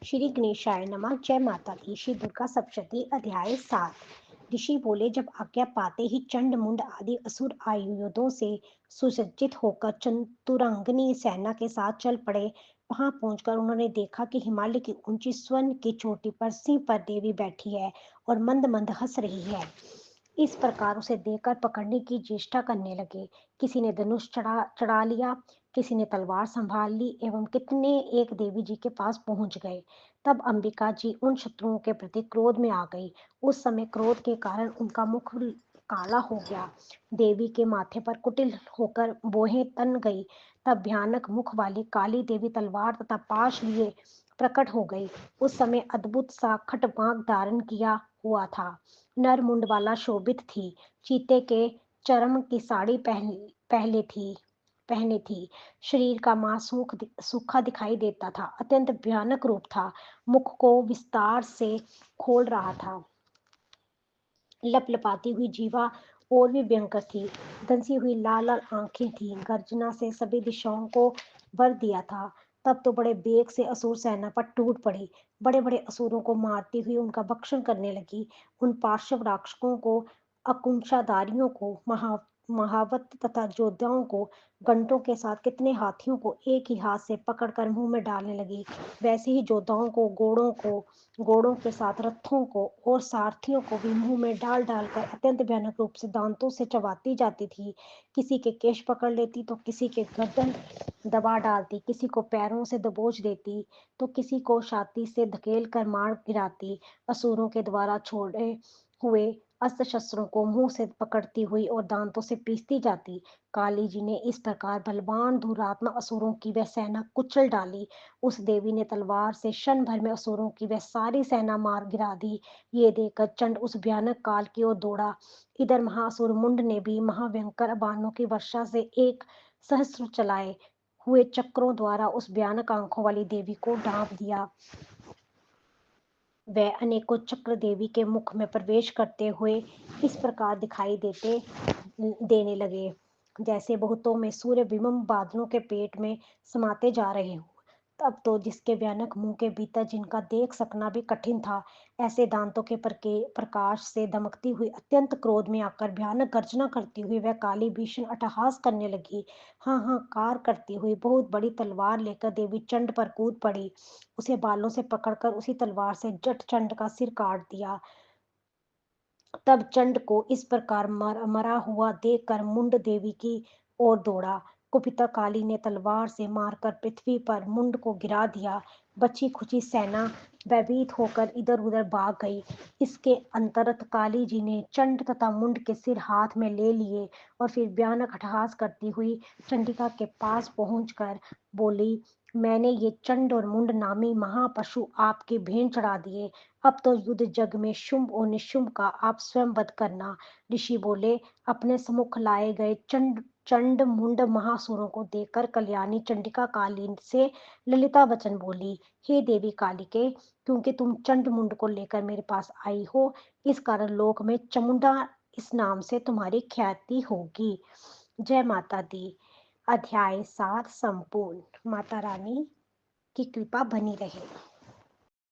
श्री गणेशाय नमः। जय माता दी। श्री दुर्गा सप्तशती अध्याय 7। ऋषि बोले, जब आज्ञा पाते ही चंड मुंड आदि असुर आयुधों से सुसज्जित होकर चतुरंगिनी सेना के साथ चल पड़े। वहां पहुंचकर उन्होंने देखा कि हिमालय की ऊंची स्वर्ण की चोटी पर सिंह पर देवी बैठी है और मंद मंद हंस रही है। इस प्रकार उसे देखकर पकड़ने की चेष्टा करने लगे। किसी ने धनुष चढ़ा चढ़ा लिया, किसी ने तलवार संभाल ली एवं कितने एक देवी जी के पास पहुंच गए। तब अंबिका जी उन शत्रुओं के प्रति क्रोध में आ गई। उस समय क्रोध के कारण उनका मुख काला हो गया। देवी के माथे पर कुटिल होकर बोहें तन गई। तब भयानक मुख वाली काली देवी तलवार तथा पाश लिए प्रकट हो गई। उस समय अद्भुत सा खटवांग धारण किया हुआ था। नर मुंड वाला शोभित थी। चीते के चर्म की साड़ी पहने थी। शरीर का मांस सूखा दिखाई देता था। अत्यंत भयानक रूप था। मुख को विस्तार से खोल रहा था। लपलपाती हुई जीवा और भी भयंकर थी। धंसी हुई लाल लाल आंखें थी। गर्जना से सभी दिशाओं को भर दिया था। तब तो बड़े बेग से असुर सेना पर टूट पड़ी। बड़े बड़े असुरों को मारती हुई उनका भक्षण करने लगी। उन पार्श्व राक्षसों को, अकुंशाधारियों को, महावत तथा योद्धाओं को, गंटों के साथ कितने हाथियों को एक ही हाथ से पकड़कर मुंह में डालने लगी। वैसे ही योद्धाओं को, घोड़ों के साथ रथों को और सारथियों को भी मुंह में डाल डालकर अत्यंत भयानक रूप से दांतों से चबाती जाती थी। किसी के केश पकड़ लेती तो किसी के गर्दन दबा डालती, किसी को पैरों से दबोच देती तो किसी को छाती से धकेल कर मार गिराती। असुरों के द्वारा छोड़े हुए अस्त्र शस्त्रों को मुंह से पकड़ती हुई और दांतों से पीसती जाती। काली जी ने इस प्रकार बलवान दुरात्मा असुरों की वह सेना कुचल डाली। उस देवी ने तलवार से क्षण भर में असुरों की वह सारी सेना मार गिरा दी। ये देखकर चंड उस भयानक काल की ओर दौड़ा। इधर महासुर मुंड ने भी महाभयंकर बाणों की वर्षा से एक सहस्त्र चलाए हुए चक्रों द्वारा उस भयानक आंखों वाली देवी को ढांप दिया। वह अनेकों चक्र देवी के मुख में प्रवेश करते हुए इस प्रकार दिखाई देने लगे, जैसे बहुतों में सूर्य बिंब बादलों के पेट में समाते जा रहे हो। तब तो जिसके भयानक मुंह के भीतर जिनका देख सकना भी कठिन था, ऐसे दांतों के प्रकाश से दमकती हुई अत्यंत क्रोध में आकर भयानक गर्जना करती हुई वह काली भीषण अट्टहास करने लगी। हाँ हाँ कार करती हुई बहुत बड़ी तलवार लेकर देवी चंड पर कूद पड़ी। उसे बालों से पकड़कर उसी तलवार से जट चंड का सिर काट दिया। तब चंड को इस प्रकार मरा हुआ देखकर मुंड देवी की ओर दौड़ा। कुपिता काली ने तलवार से मारकर पृथ्वी पर मुंड को गिरा दिया। बची खुची सेना भयभीत होकर इधर उधर भाग गई। इसके अंतरत काली जी ने चंड तथा मुंड के सिर हाथ में ले लिए और फिर भयानक अट्टहास करती हुई चंडिका के पास पहुंचकर बोली, मैंने ये चंड और मुंड नामी महापशु आपके भेंट चढ़ा दिए। अब तो युद्ध जग में शुंभ और निशुंभ का आप स्वयं वध करना। ऋषि बोले, अपने सम्मुख लाए गए चंड चंड मुंड महासुरों को देखकर कल्याणी चंडिका काली से ललिता वचन बोली, हे देवी कालिके, क्योंकि तुम चंड मुंड को लेकर मेरे पास आई हो, इस कारण लोक में चमुंडा इस नाम से तुम्हारी ख्याति होगी। जय माता दी। अध्याय 7 संपूर्ण। माता रानी की कृपा बनी रहे।